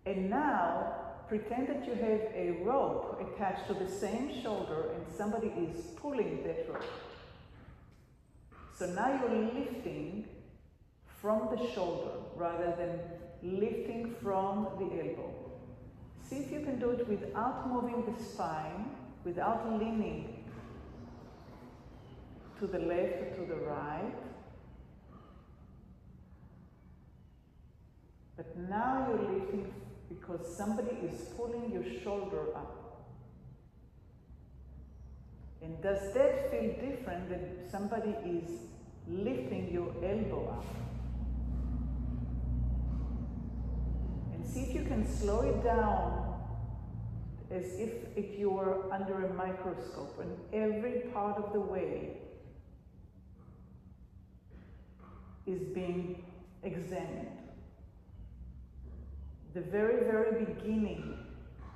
And now, pretend that you have a rope attached to the same shoulder and somebody is pulling that rope. So now you're lifting from the shoulder rather than lifting from the elbow. See if you can do it without moving the spine, without leaning to the left or to the right. But now you're lifting because somebody is pulling your shoulder up. And does that feel different than somebody is lifting your elbow up? And see if you can slow it down as if you were under a microscope and every part of the way is being examined. The very, very beginning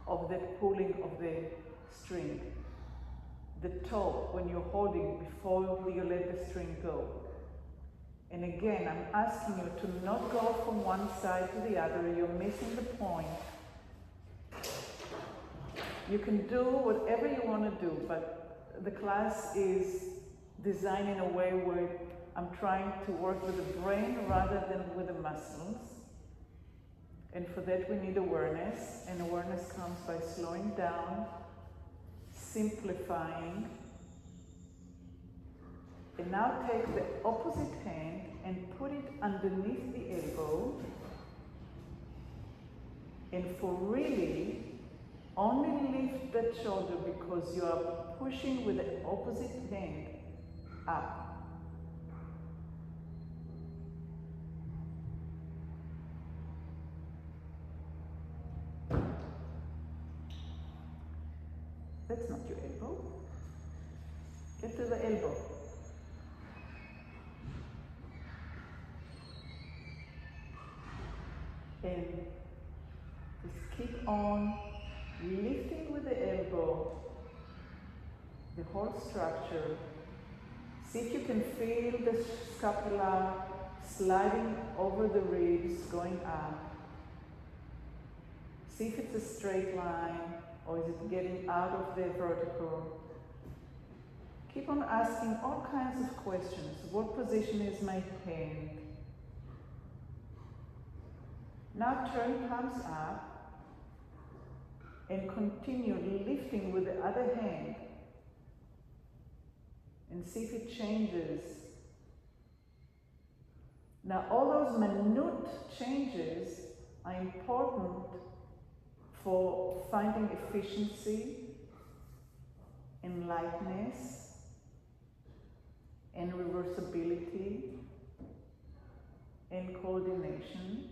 of that pulling of the string. The toe when you're holding before you let the string go. And again, I'm asking you to not go from one side to the other. You're missing the point. You can do whatever you want to do, but the class is designed in a way where I'm trying to work with the brain rather than with the muscles. And for that we need awareness, and awareness comes by slowing down, simplifying. And now take the opposite hand and put it underneath the elbow. And for really, only lift that shoulder because you are pushing with the opposite hand up. That's not your elbow. Get to the elbow. And just keep on lifting with the elbow, the whole structure. See if you can feel the scapula sliding over the ribs, going up. See if it's a straight line, or is it getting out of the vertical? Keep on asking all kinds of questions. What position is my hand? Now turn palms up and continue lifting with the other hand. And see if it changes. Now all those minute changes are important for finding efficiency and lightness and reversibility and coordination.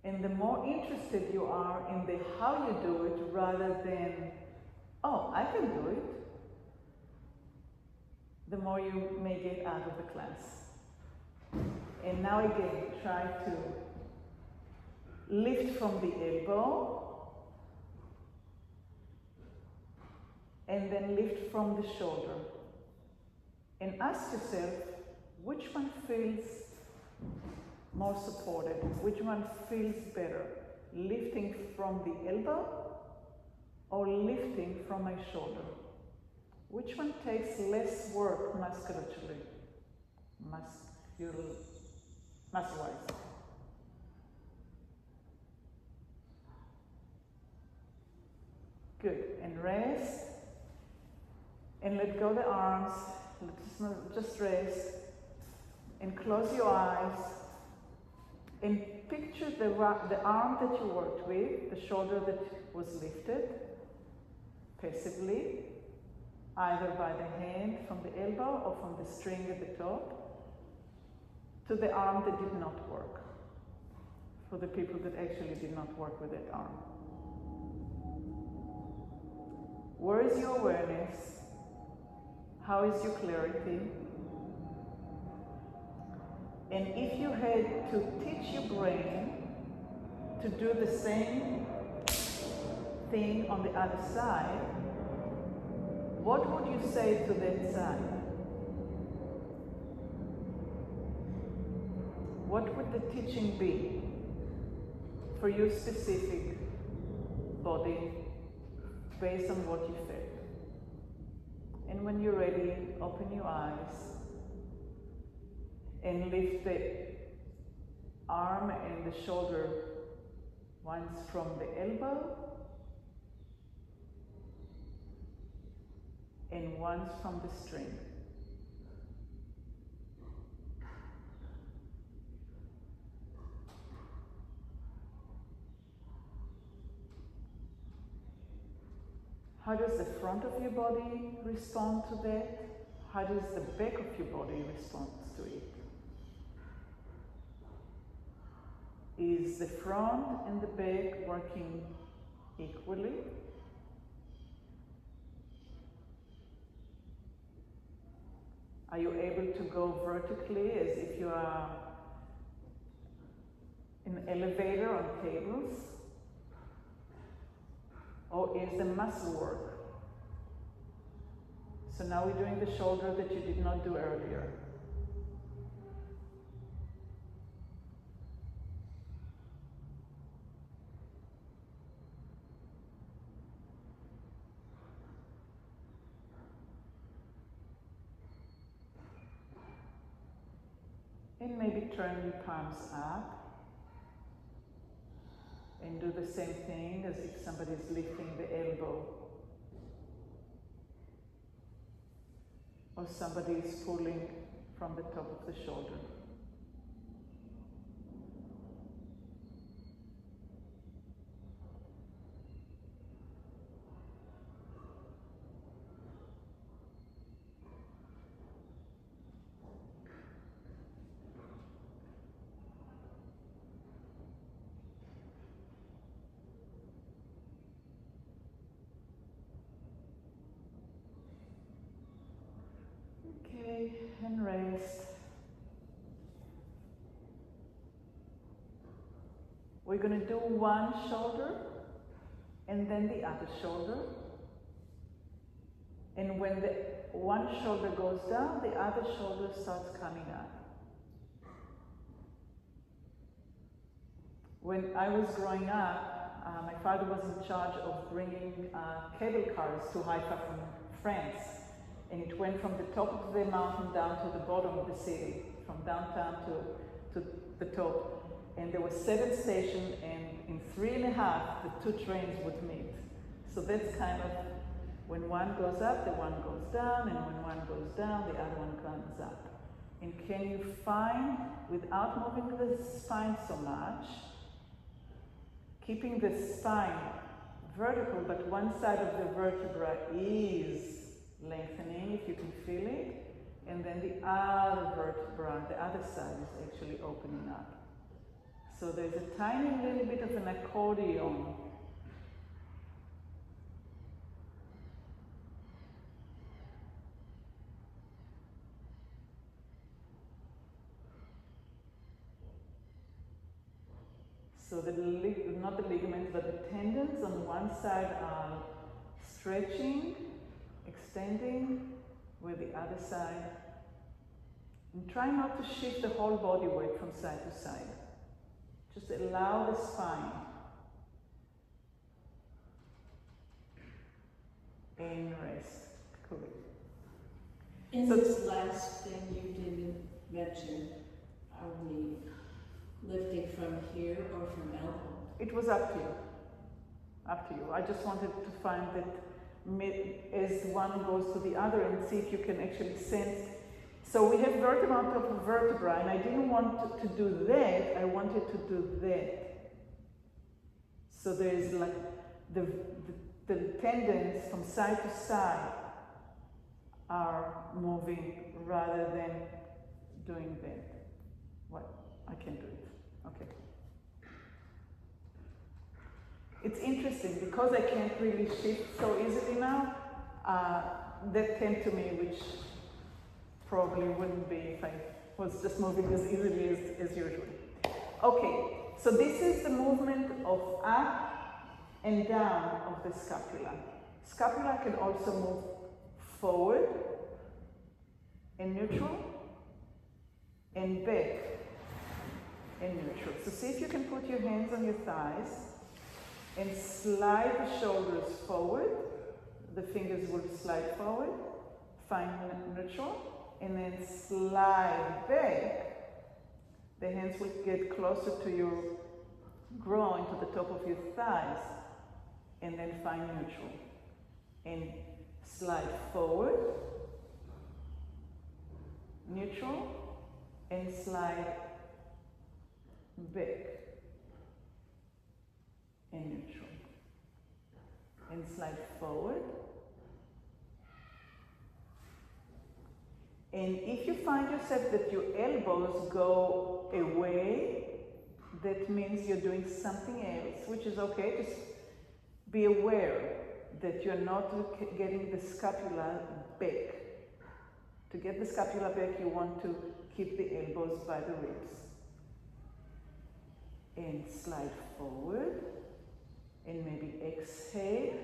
And the more interested you are in the how you do it rather than, oh, I can do it, the more you may get out of the class. And now again, try to lift from the elbow and then lift from the shoulder. And ask yourself, which one feels more supported? Which one feels better? Lifting from the elbow or lifting from my shoulder? Which one takes less work musculaturely? Muscle-wise. Good, and rest. And let go the arms, just rest. And close your eyes. And picture the arm that you worked with, the shoulder that was lifted passively, either by the hand from the elbow or from the string at the top, to the arm that did not work, for the people that actually did not work with that arm. Where is your awareness? How is your clarity? And if you had to teach your brain to do the same thing on the other side, what would you say to that side? what would the teaching be for your specific body based on what you felt? And when you're ready, open your eyes and lift the arm and the shoulder once from the elbow and once from the string. How does the front of your body respond to that? How does the back of your body respond to it? Is the front and the back working equally? Are you able to go vertically as if you are in an elevator on cables? Or is the muscle work? So now we're doing the shoulder that you did not do earlier. And maybe turn your palms up. And do the same thing as if somebody is lifting the elbow. Or somebody is pulling from the top of the shoulder. Okay, and rest. We're going to do one shoulder and then the other shoulder. And when the one shoulder goes down, the other shoulder starts coming up. When I was growing up, my father was in charge of bringing cable cars to Haifa from France. And it went from the top of the mountain down to the bottom of the city, from downtown to the top. And there were 7 stations, and in 3.5, the 2 trains would meet. So that's kind of, when one goes up, the one goes down, and when one goes down, the other one comes up. And can you find, without moving the spine so much, keeping the spine vertical, but one side of the vertebra is lengthening, if you can feel it, and then the other vertebra, the other side is actually opening up. So there's a tiny little bit of an accordion. So not the ligaments, but the tendons on one side are stretching, extending with the other side. And try not to shift the whole body weight from side to side. Just allow the spine. And rest. Cool. In this last thing you didn't mention, are we lifting from here or from elbow? It was up to you. Up to you. I just wanted to find that as one goes to the other and see if you can actually sense. So we have vertebra on top of vertebra, and I didn't want to do that, I wanted to do that. So there's like the tendons from side to side are moving rather than doing that. What? I can do it. Okay. It's interesting because I can't really shift so easily now. That came to me, which probably wouldn't be if I was just moving as easily as usual. Okay, so this is the movement of up and down of the scapula. Scapula can also move forward and neutral and back. and neutral. So see if you can put your hands on your thighs and slide the shoulders forward. The fingers will slide forward, find neutral, and then slide back. The hands will get closer to your groin, to the top of your thighs, and then find neutral. And slide forward, neutral, and slide back, and neutral. And slide forward. And if you find yourself that your elbows go away, that means you're doing something else, which is okay. Just be aware that you're not getting the scapula back. To get the scapula back, you want to keep the elbows by the ribs. And slide forward. And maybe exhale.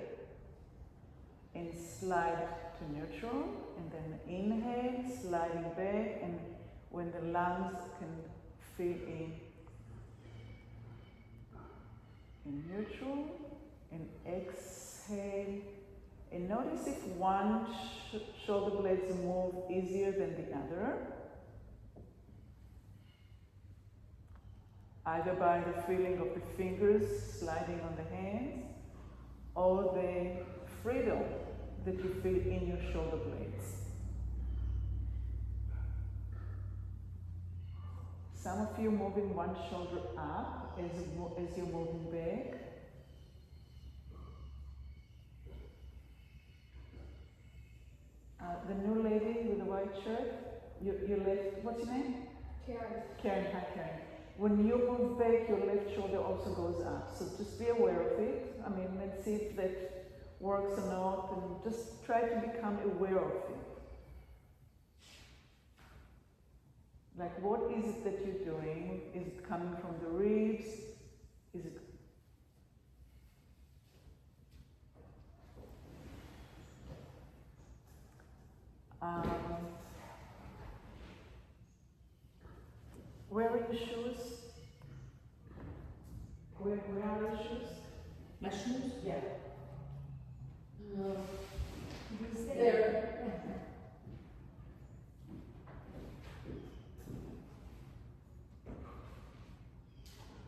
And slide to neutral. And then inhale, sliding back. And when the lungs can fill in neutral. And exhale. And notice if one shoulder blades move easier than the other. Either by the feeling of the fingers sliding on the hands or the freedom that you feel in your shoulder blades. Some of you moving one shoulder up as you're moving back. The new lady with the white shirt, your left, what's your name? Karen. Karen, hi Karen. When you move back, your left shoulder also goes up. So just be aware of it. I mean, let's see if that works or not, and just try to become aware of it. Like, what is it that you're doing? Is it coming from the ribs? Is it... where are your shoes? Where are your shoes? My shoes? Yeah. There.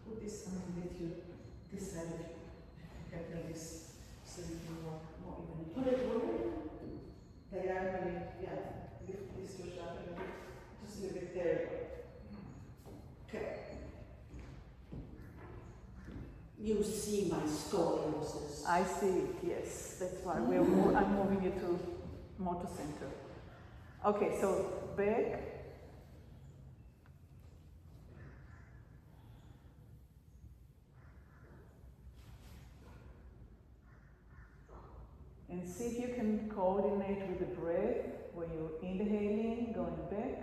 Put this underneath you, this side of you. Get like this, so you can walk more evenly. Put it where? Diagonally, yeah. Lift this to sharp a little bit. Just leave it there. Okay. You see my scoliosis. I see it, yes. That's why I'm moving you to more to center. Okay, so back. And see if you can coordinate with the breath when you're inhaling, going back.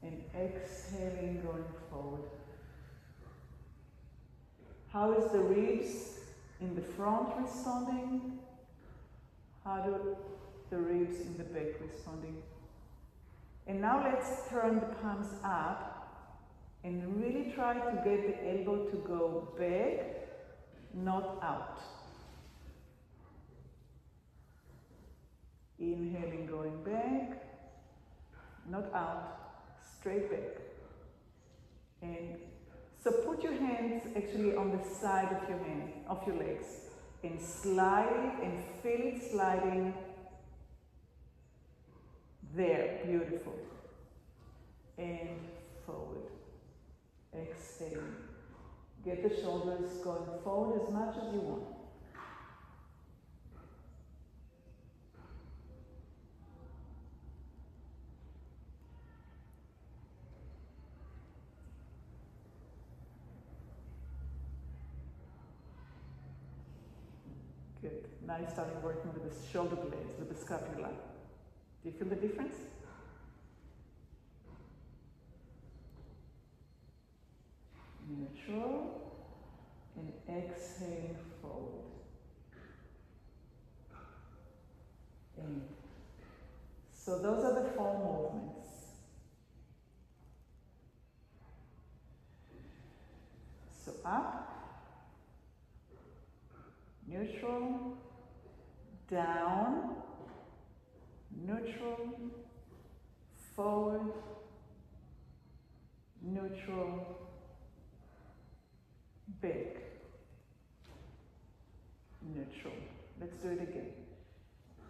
And exhaling, going forward. How is the ribs in the front responding? How do the ribs in the back responding? And now let's turn the palms up and really try to get the elbow to go back, not out. Inhaling, going back, not out, straight back. And so put your hands actually on the side of your legs, and slide it and feel it sliding there. Beautiful. And forward. Exhale. Get the shoulders going forward as much as you want. Good. Now you're starting working with the shoulder blades, with the scapula. Do you feel the difference? Neutral. And exhaling forward. And so those are the 4 movements. So up, neutral, down, neutral, forward, neutral, big, neutral. Let's do it again.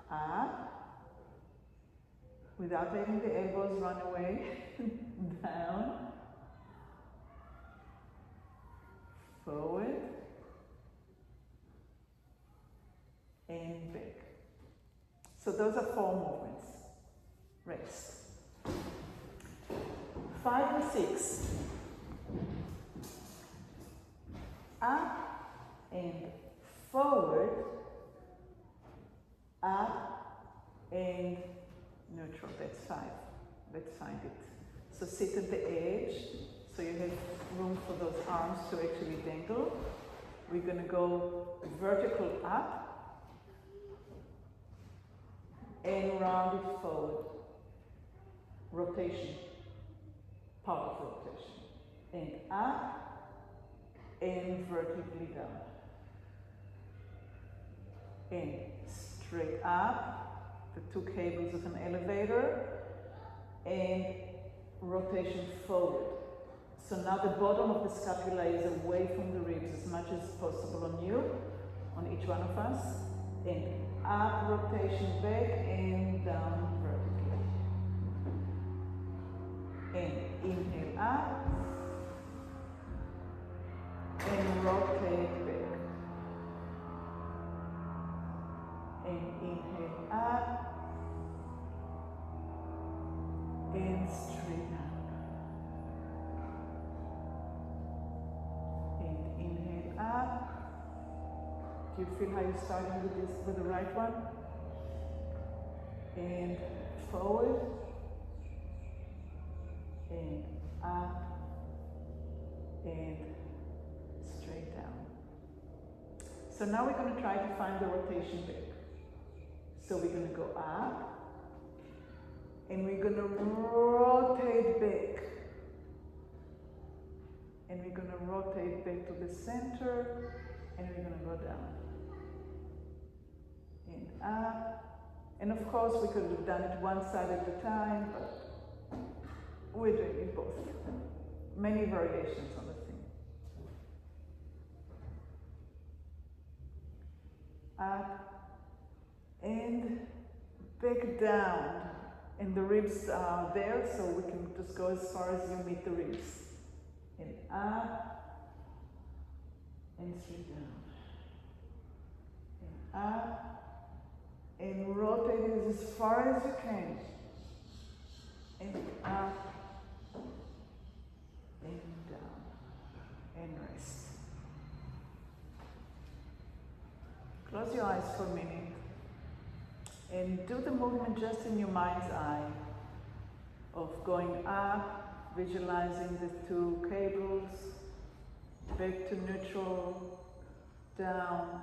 Up, without letting the elbows run away, down, forward, and back. So those are 4 movements. Rest. 5 and 6. Up and forward, up and neutral. That's 5. Let's find it. So sit at the edge, so you have room for those arms to actually dangle. We're going to go vertical up and round it forward. Rotation, part of rotation. And up and vertically down. And straight up, the 2 cables of an elevator, and rotation forward. So now the bottom of the scapula is away from the ribs as much as possible on you, on each one of us. And up, rotation back, and down vertically. And inhale up, and rotate back. And inhale up, and straight down. And inhale up. Do you feel how you're starting with this, with the right one? And forward, and up, and straight down. So now we're going to try to find the rotation back. So we're going to go up, and we're going to rotate back. And we're going to rotate back to the center, and we're going to go down. And up. And of course, we could have done it one side at a time, but we're doing it both. Many variations on the thing. Up and back down. And the ribs are there, so we can just go as far as you meet the ribs. And up and straight down. And up. And rotate it as far as you can. And up, and down, and rest. Close your eyes for a minute. And do the movement just in your mind's eye of going up, visualizing the 2 cables, back to neutral, down,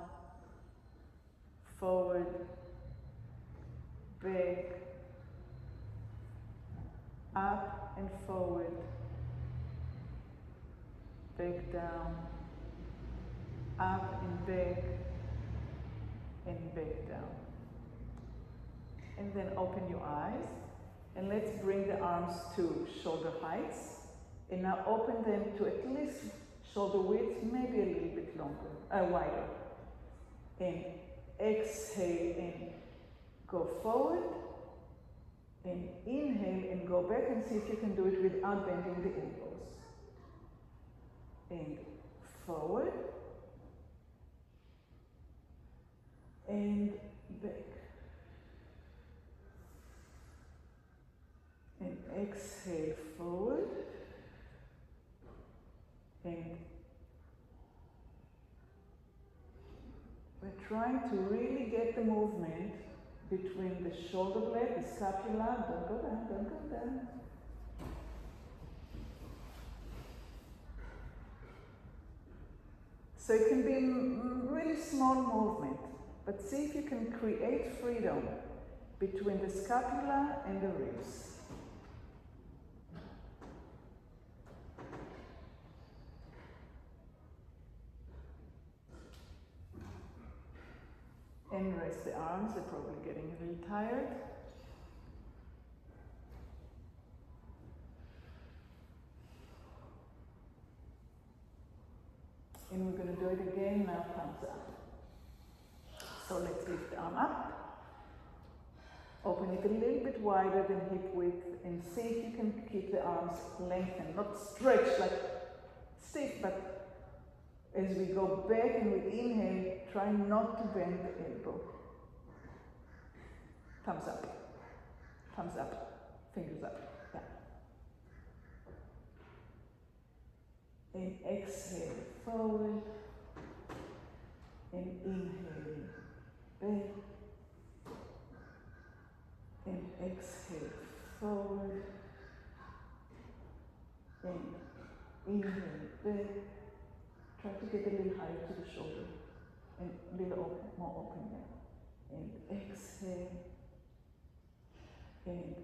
forward, back, up and forward, back down, up and back down. And then open your eyes, and let's bring the arms to shoulder heights. And now open them to at least shoulder width, maybe a little bit longer, wider. And exhale and go forward, and inhale and go back, and see if you can do it without bending the elbows. And forward, and back. And exhale forward, and we're trying to really get the movement between the shoulder blade, the scapula. Don't go down, don't go down. So it can be a really small movement, but see if you can create freedom between the scapula and the ribs. rest the arms, they're probably getting a little tired. And we're going to do it again, now palms up. So let's lift the arm up. Open it a little bit wider than hip width and see if you can keep the arms lengthened, not stretched like stiff, but as we go back and we inhale, try not to bend the elbow. Thumbs up, fingers up, yeah. And exhale forward, and inhale back, and exhale forward, and inhale back. Try to get a little higher to the shoulder, and a little more open there. And exhale, and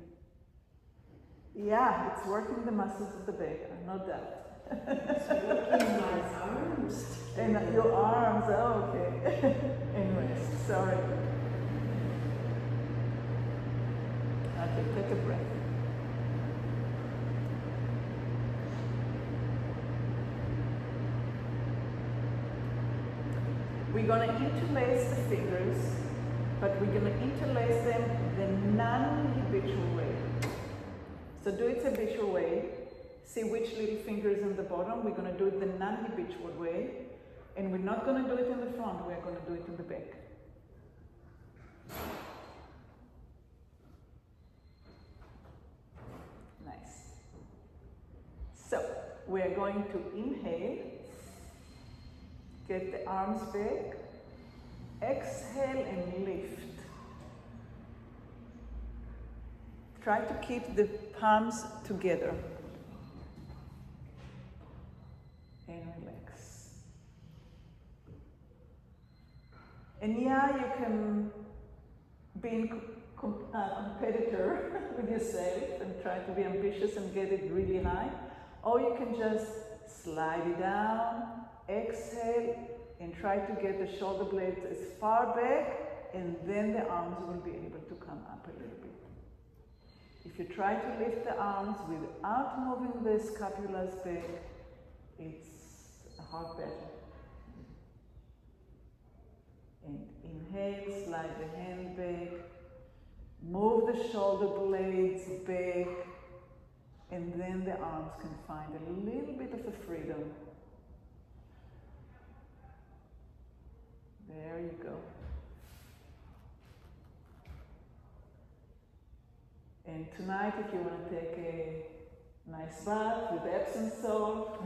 yeah, it's working the muscles of the back, no doubt. It's working my arms. And your arms, oh, okay. And rest, sorry. Okay, take a breath. We're going to interlace the fingers, but we're going to interlace them the non-habitual way. So do it the habitual way. See which little finger is in the bottom. We're going to do it the non-habitual way. And we're not going to do it in the front, we're going to do it in the back. Nice. So, we're going to inhale, get the arms back, exhale and lift. Try to keep the palms together. And relax. And yeah, you can be a competitor with yourself and try to be ambitious and get it really high. Or you can just slide it down, exhale, and try to get the shoulder blades as far back, and then the arms will be able to come up a little bit. If you try to lift the arms without moving the scapulas back, it's a hard battle. And inhale, slide the hand back, move the shoulder blades back, and then the arms can find a little bit of a freedom. There you go. And tonight, if you want to take a nice bath with Epsom salt,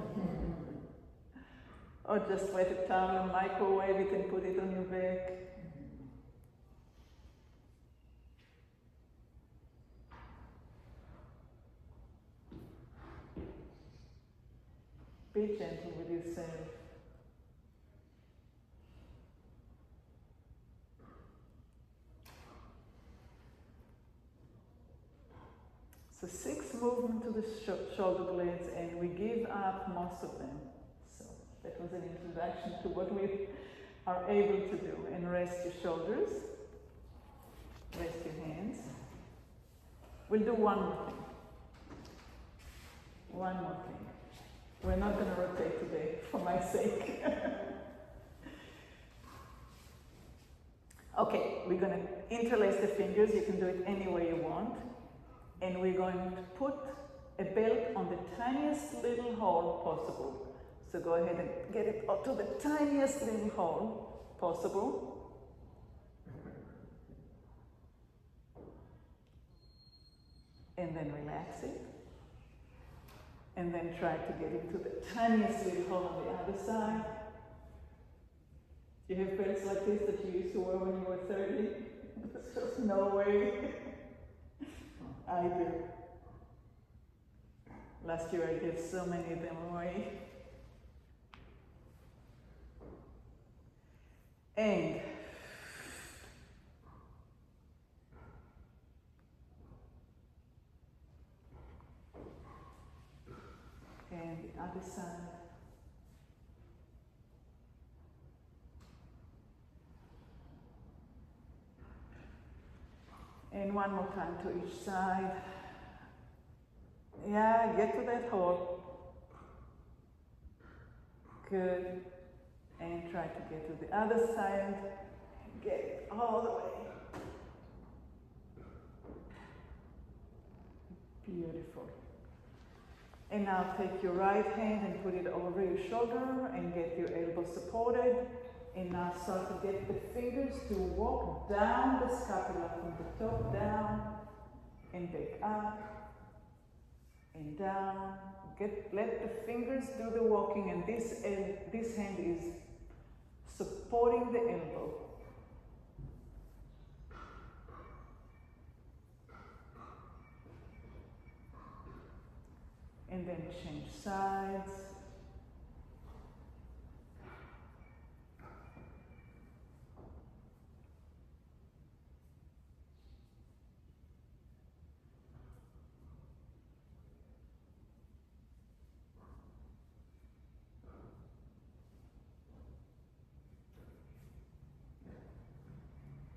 or just wet a towel and microwave it and put it on your back. Be gentle with yourself. So 6 movements to the shoulder blades, and we give up most of them. So that was an introduction to what we are able to do. And rest your shoulders, rest your hands. We'll do one more thing. One more thing. We're not going to rotate today, for my sake. Okay, we're going to interlace the fingers. You can do it any way you want. And we're going to put a belt on the tiniest little hole possible. So go ahead and get it up to the tiniest little hole possible. And then relax it. And then try to get into the tiniest little hole on the other side. Do you have belts like this that you used to wear when you were 30? There's just no way. I do. Last year I gave so many of them away. And the other side. And one more time to each side. Yeah, get to that hole. Good. And try to get to the other side. Get it all the way. Beautiful. And now take your right hand and put it over your shoulder and get your elbow supported. And now start to get the fingers to walk down the scapula from the top down and back up and down. Let the fingers do the walking, and this hand is supporting the elbow. And then change sides.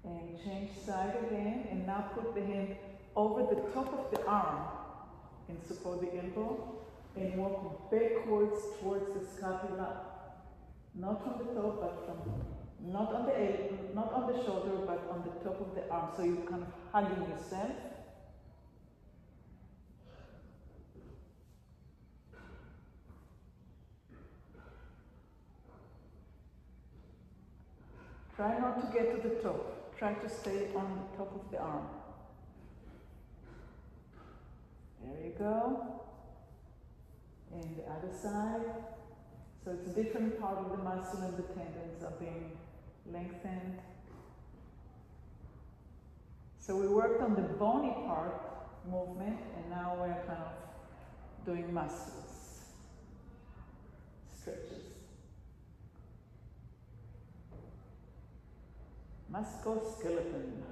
And change side again, and now put the hand over the top of the arm and support the elbow, and walk backwards towards the scapula, not from the top, but from not on the shoulder, but on the top of the arm. So you're kind of hugging yourself. Try not to get to the top. Try to stay on the top of the arm. There you go. And the other side. So it's a different part of the muscle, and the tendons are being lengthened. So we worked on the bony part movement, and now we're kind of doing muscles, stretches. Musculoskeleton.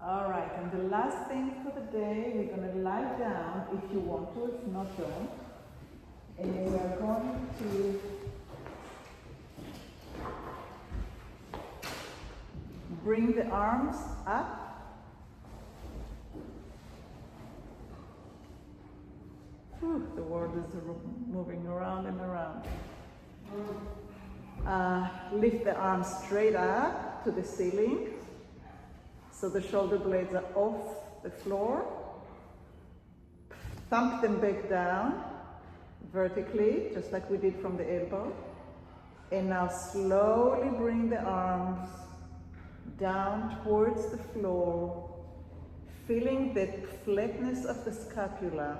All right, and the last thing for the day, we're going to lie down if you want to, if not, don't. And we are going to bring the arms up. Whew, the world is moving around and around. Lift the arms straight up to the ceiling. So the shoulder blades are off the floor. Thump them back down vertically, just like we did from the elbow. And now slowly bring the arms down towards the floor, feeling that flatness of the scapula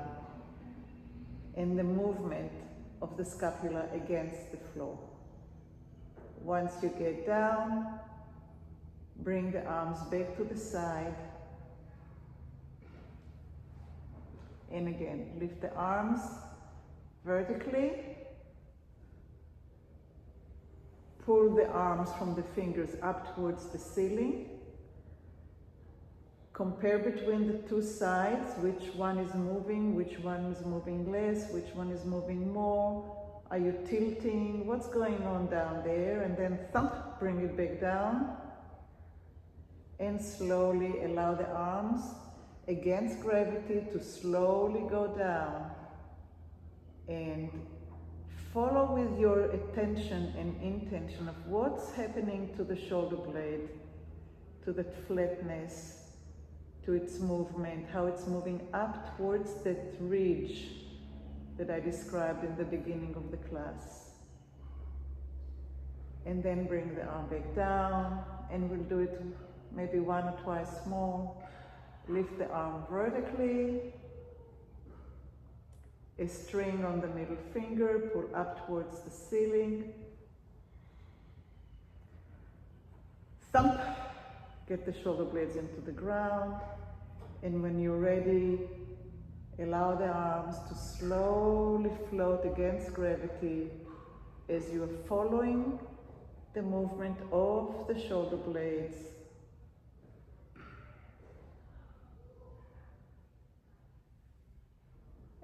and the movement of the scapula against the floor. Once you get down, bring the arms back to the side. And again, lift the arms vertically. Pull the arms from the fingers up towards the ceiling. Compare between the two sides, which one is moving, which one is moving less, which one is moving more. Are you tilting? What's going on down there? And then thump, bring it back down. And slowly allow the arms against gravity to slowly go down. And follow with your attention and intention of what's happening to the shoulder blade, to the flatness, to its movement, how it's moving up towards that ridge that I described in the beginning of the class. And then bring the arm back down, and we'll do it maybe one or twice more. Lift the arm vertically, a string on the middle finger, pull up towards the ceiling. Thump, get the shoulder blades into the ground. And when you're ready, allow the arms to slowly float against gravity as you are following the movement of the shoulder blades.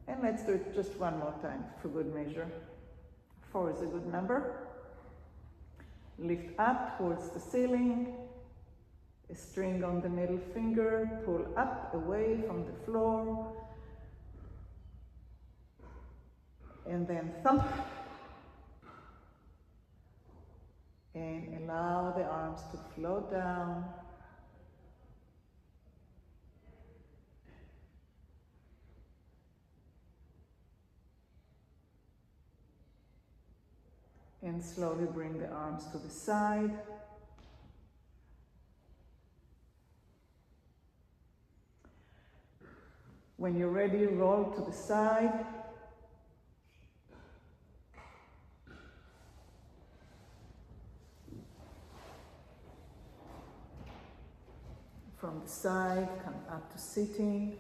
And let's do it just one more time for good measure. 4 is a good number. Lift up towards the ceiling a string on the middle finger, pull up away from the floor, and then thump, and allow the arms to float down. And slowly bring the arms to the side. When you're ready, roll to the side. From the side, come up to sitting.